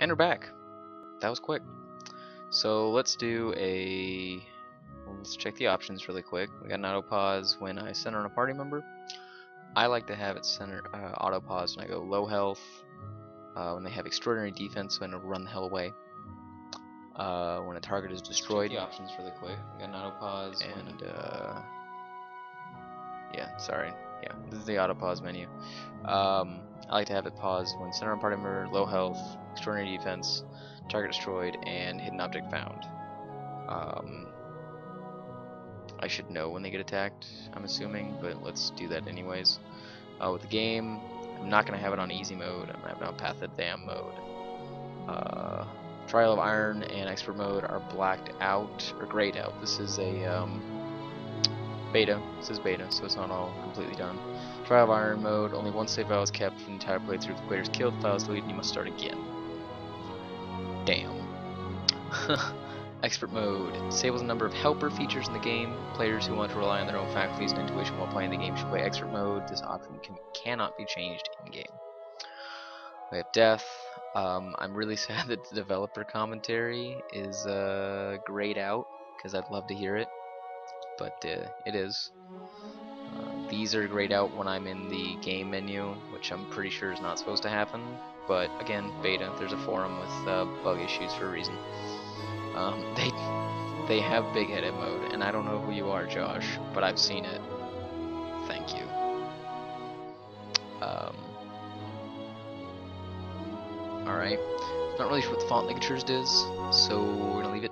And we're back. That was quick. So let's do a... let's check the options really quick. We got an auto pause when I center on a party member. I like to have it center auto pause when I go low health. When they have extraordinary defense, so I know to run the hell away. When a target is destroyed. Check the options really quick. We got an auto pause and yeah, sorry. Yeah, this is the auto pause menu. I like to have it pause when center on party member, low health, extraordinary defense, target destroyed, and hidden object found. I should know when they get attacked, I'm assuming, but let's do that anyways. With the game, I'm not going to have it on easy mode. I'm going to have it on Path of the Dam mode. Trial of Iron and Expert mode are blacked out, or grayed out. This is a beta. This is beta, so it's not all completely done. Trial of Iron mode, only one save file is kept for the entire playthrough. If the player is killed, the file is deleted and you must start again. Damn. Expert mode disables a number of helper features in the game. Players who want to rely on their own faculties and intuition while playing the game should play Expert mode. This option cannot be changed in-game. We have death. I'm really sad that the developer commentary is grayed out, because I'd love to hear it, but it is. These are grayed out when I'm in the game menu, which I'm pretty sure is not supposed to happen, but again, beta. There's a forum with bug issues for a reason. They have big headed mode, and I don't know who you are, Josh, but I've seen it. Thank you. Alright, not really sure what the font ligatures does, so we're gonna leave it.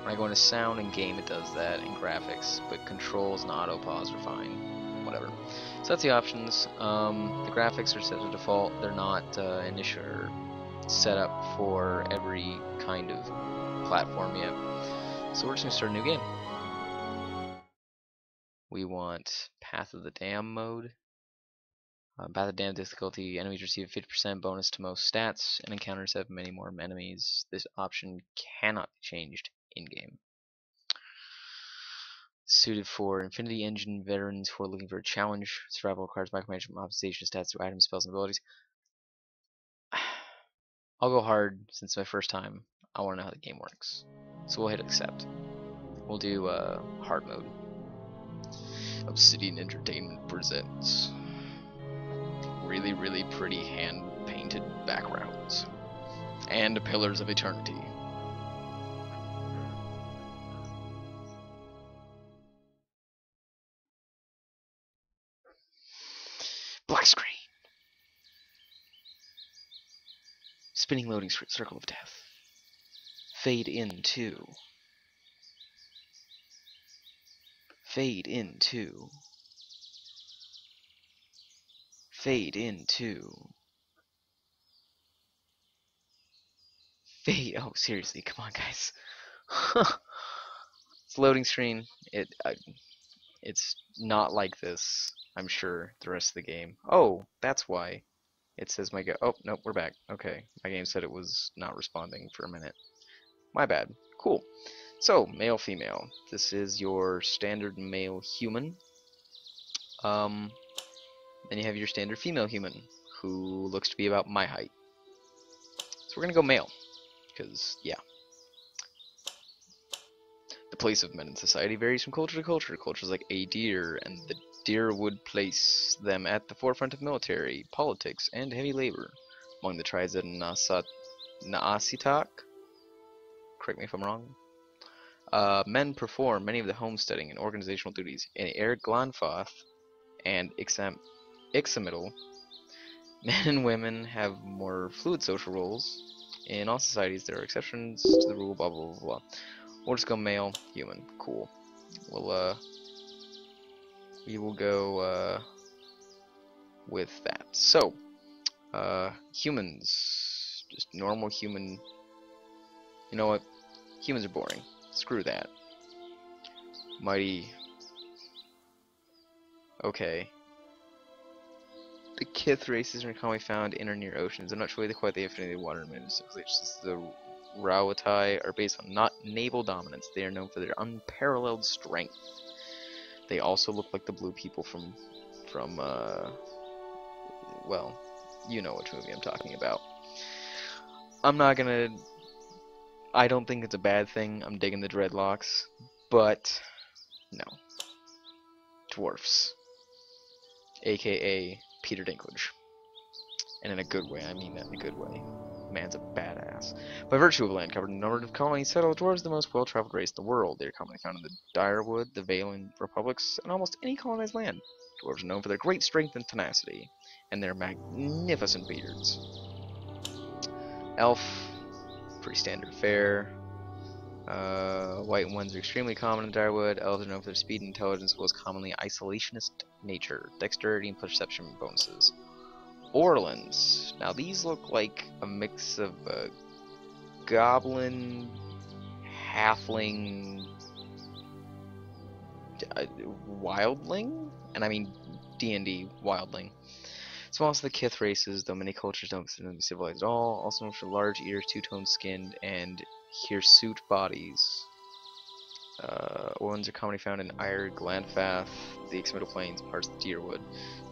When I go into sound and game, it does that, and graphics, but controls and auto pause are fine. Whatever. So that's the options. The graphics are set to default. They're not initial set up for every kind of platform yet. So we're just gonna start a new game. We want Path of the Dam mode. Path of the Dam difficulty, enemies receive 50% bonus to most stats, and encounters have many more enemies. This option cannot be changed in-game. Suited for Infinity Engine veterans who are looking for a challenge. Survival requires micromanagement optimization stats through items, spells, and abilities. I'll go hard since it's my first time. I want to know how the game works. So we'll hit accept. We'll do hard mode. Obsidian Entertainment presents really, really pretty hand-painted backgrounds and Pillars of Eternity. Black screen. Spinning loading screen. Circle of death. Fade into. Fade into. Fade into. Fade. Oh, seriously, come on, guys. It's loading screen. It's not like this, I'm sure, the rest of the game. Oh, that's why. It says my oh, nope, we're back. Okay, my game said it was not responding for a minute. My bad. Cool. So, male, female. This is your standard male human. Then you have your standard female human, who looks to be about my height. So we're gonna go male, because, yeah. The place of men in society varies from culture to culture. Cultures like a deer and the deer would place them at the forefront of military, politics, and heavy labor. Among the tribes of Naasitak, correct me if I'm wrong, men perform many of the homesteading and organizational duties. In Glanfoth and Ixamital, men and women have more fluid social roles. In all societies, there are exceptions to the rule, blah, blah, blah, blah. We'll just go male, human. Cool. We will go with that. So, humans, just normal human. You know what? Humans are boring. Screw that. Mighty. Okay. The Kith races are commonly found in or near oceans. I'm not sure quite the affinity of water and minerals. The Rawatai are based on not naval dominance. They are known for their unparalleled strength. They also look like the blue people from well, You know which movie I'm talking about. I'm not gonna. I don't think it's a bad thing. I'm digging the dreadlocks, but no. Dwarfs, aka Peter Dinklage. And in a good way, I mean that in a good way. Man's a badass. By virtue of land covered, a number of colonies settled, dwarves are the most well-traveled race in the world. They are commonly found in the Direwood, the Valen Republics, and almost any colonized land. Dwarves are known for their great strength and tenacity, and their magnificent beards. Elf, pretty standard fare. White ones are extremely common in Direwood. Elves are known for their speed and intelligence, as well as commonly isolationist nature, dexterity, and perception bonuses. Orlans. Now these look like a mix of a goblin, halfling, wildling, and I mean D&D wildling. Smallest of the Kith races, though many cultures don't consider them to be civilized at all. Also known for large ears, two-toned skin, and hirsute bodies. Orlans are commonly found in Ire, Glanfath, the Exmiddle Plains, parts of Direwood,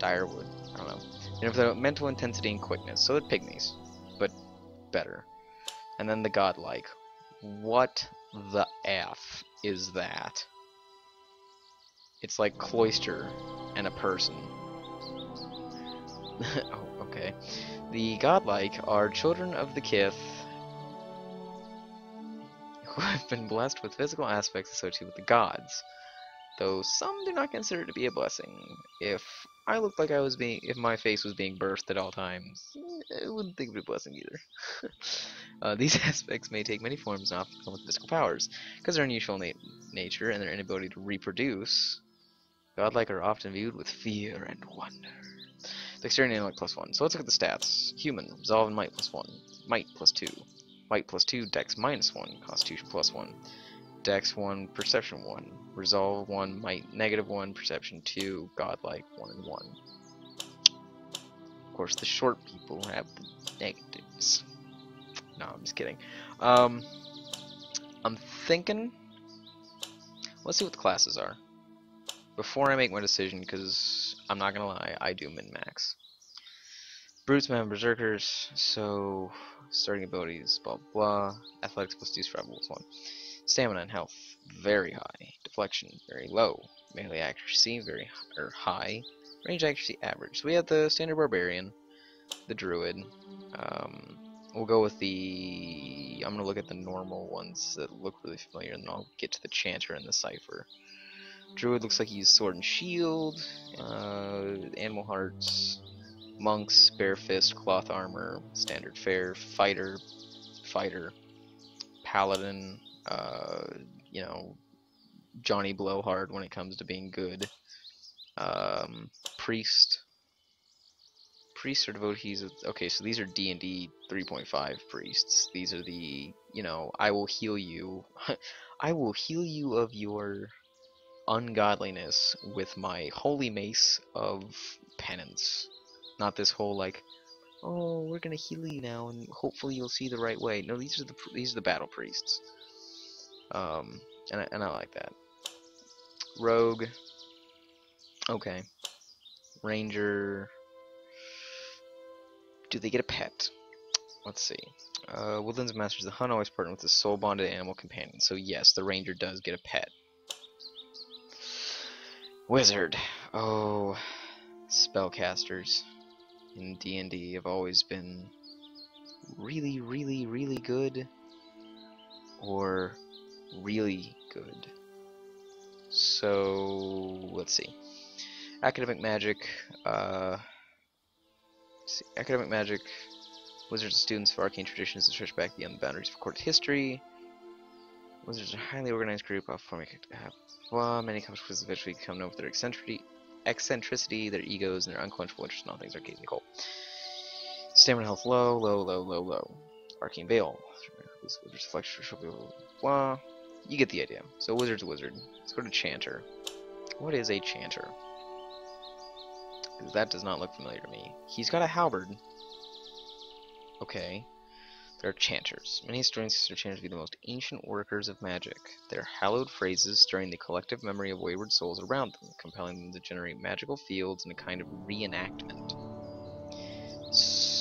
I don't know. They're for their mental intensity and quickness, so they're pygmies, but better. And then the godlike. What the F is that? It's like Cloister and a person. Oh, okay. The godlike are children of the Kith who have been blessed with physical aspects associated with the gods, though some do not consider it to be a blessing. If I looked like if my face was being birthed at all times, I wouldn't think it would be a blessing either. These aspects may take many forms and often come with physical powers. Because of their unusual nature and their inability to reproduce, godlike are often viewed with fear and wonder. Dexterity and intellect +1. So let's look at the stats. Human, resolve and might +1. Might +2. Might +2, dex -1, constitution +1. Dex 1, perception 1. Resolve 1, might -1, perception 2, godlike 1 and 1. Of course, the short people have the negatives. No, I'm just kidding. I'm thinking. Let's see what the classes are before I make my decision, because I'm not gonna lie, I do min-max. Brutes, men, berserkers. So starting abilities, blah blah. Athletics +2, survival +1. Stamina and health very high. Deflection very low. Melee accuracy very high. Range accuracy average. So we have the standard barbarian, the druid. We'll go with the. I'm gonna look at the normal ones that look really familiar, and then I'll get to the chanter and the cipher. Druid looks like he uses sword and shield. Animal hearts. Monks, bare fist, cloth armor, standard fare. Fighter, paladin. You know, Johnny Blowhard when it comes to being good. Priest. Priests or devotees. Okay, so these are D&D 3.5 priests. These are the, you know, I will heal you. I will heal you of your ungodliness with my holy mace of penance. Not this whole like, oh, we're gonna heal you now and hopefully you'll see the right way. No, these are the battle priests. And I like that. Rogue. Okay. Ranger. Do they get a pet? Let's see. Woodlands Masters the Hunt always partner with a soul-bonded animal companion. So yes, the ranger does get a pet. Wizard. Oh, spellcasters in D&D have always been really, really, really good, or really good. So let's see. Academic magic. Academic magic. Wizards are students of arcane traditions that stretch back beyond the boundaries of recorded history. Wizards are a highly organized group of forming many consequences eventually become known for their eccentricity, their egos, and their unquenchable interest in all things arcane and occult. Stamina health low, low, low, low, low. Arcane Veil. Wizard's flex blah. You get the idea. So wizard's a wizard. Let's go to Chanter. What is a Chanter? Because that does not look familiar to me. He's got a halberd. Okay. There are chanters. Many historians consider chanters to be the most ancient workers of magic. They are hallowed phrases stirring the collective memory of wayward souls around them, compelling them to generate magical fields in a kind of reenactment.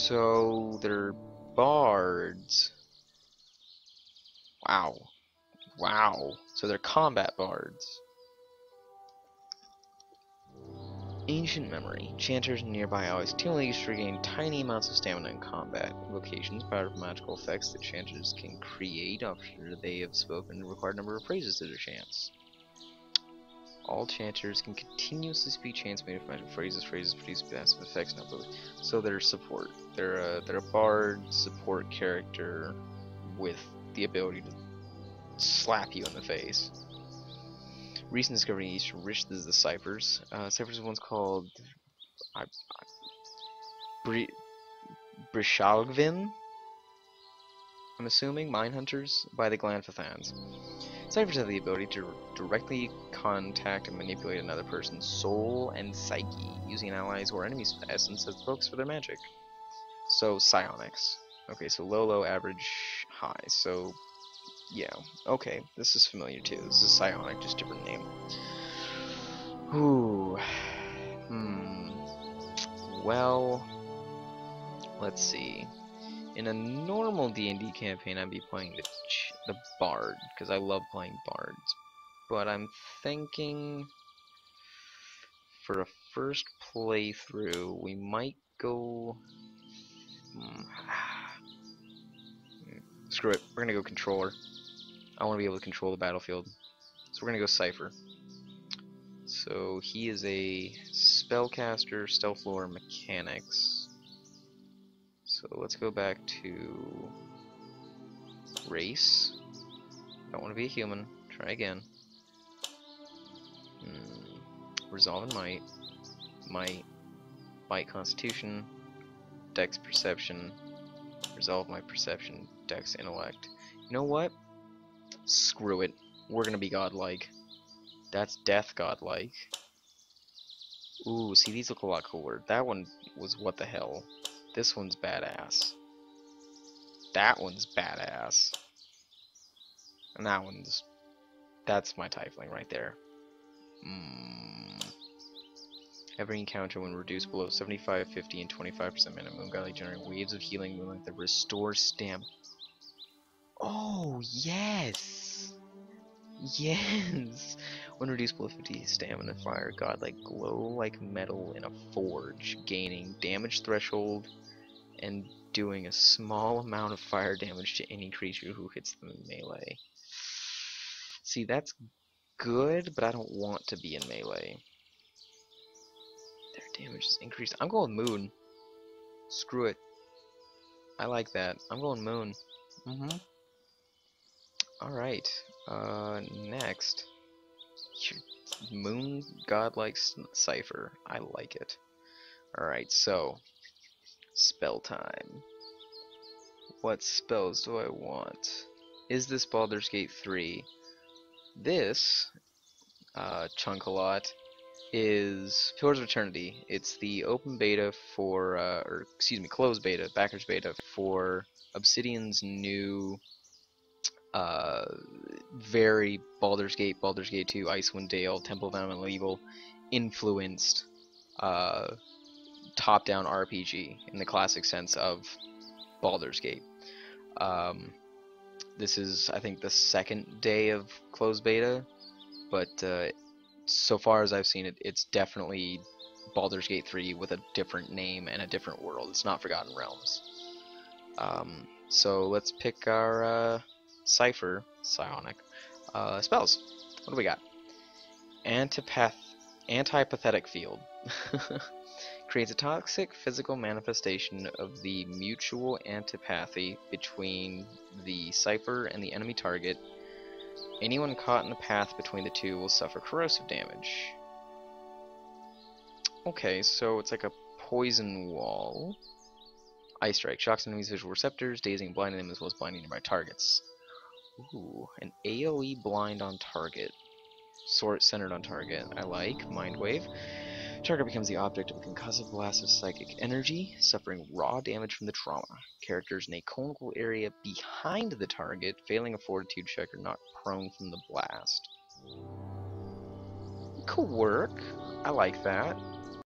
So they're bards. Wow. Wow. So they're combat bards. Ancient memory. Chanters nearby always continually used to regain tiny amounts of stamina in combat. Invocations, powerful magical effects that chanters can create after they have spoken a required number of phrases to their chants. All chanters can continuously speak chants made of magic phrases. Phrases produce passive effects, not both. So they're support. They're a bard support character with the ability to slap you in the face. Recent discovery in Eastern Rich, this is the ciphers. Ciphers are once called Brishalgvin, I'm assuming, mine hunters, by the Glanfathans. Ciphers have the ability to directly contact and manipulate another person's soul and psyche, using an ally's or enemy's essence as the focus for their magic. So, psionics. Okay, so low, average, high. So, yeah. Okay, this is familiar too. This is psionic, just different name. Ooh. Well, let's see. In a normal D&D campaign, I'd be playing the bard, because I love playing bards. But I'm thinking for a first playthrough, we might go... Screw it, we're gonna go controller. I want to be able to control the battlefield. So we're gonna go Cypher. So he is a spellcaster, stealth lore, mechanics. So let's go back to race. Don't want to be a human. Try again. Resolve and might. Might constitution. Dex perception. Resolve my perception. Dex intellect. You know what? Screw it. We're gonna be godlike. That's death godlike. Ooh, see, these look a lot cooler. That one was what the hell. This one's badass. That one's badass. And that one's... That's my tiefling right there. Every encounter when reduced below 75, 50, and 25% mana, Moon Godlike generate waves of healing moonlight that restore stamina. Oh, yes! Yes! When reduced below 50 stamina, fire godlike glow like metal in a forge, gaining damage threshold and doing a small amount of fire damage to any creature who hits them in melee. See, that's good, but I don't want to be in melee. Their damage is increased. I'm going Moon. Screw it. I like that. I'm going Moon. Alright. Next. Moon Godlike Cipher. I like it. Alright, so. Spell time. What spells do I want? Is this Baldur's Gate 3? This, Chunk-a-Lot, is Pillars of Eternity. It's the open beta for, closed beta, backers beta for Obsidian's new, very Baldur's Gate 2, Icewind Dale, Temple of Elemental Evil influenced, top-down RPG in the classic sense of Baldur's Gate. This is, I think, the second day of closed beta, but so far as I've seen it, it's definitely Baldur's Gate 3 with a different name and a different world. It's not Forgotten Realms. So let's pick our Cypher, Psionic, spells. What do we got? Antipathetic Field. Creates a toxic physical manifestation of the mutual antipathy between the Cypher and the enemy target. Anyone caught in the path between the two will suffer corrosive damage. Okay, so it's like a poison wall. Ice Strike. Shocks enemies' visual receptors, dazing and blinding them as well as blinding nearby targets. Ooh, an AoE blind on target. Sort centered on target. I like. Mind Wave. Target becomes the object of a concussive blast of psychic energy, suffering raw damage from the trauma. Characters in a conical area behind the target, failing a fortitude check, are knocked prone from the blast. Could work. I like that.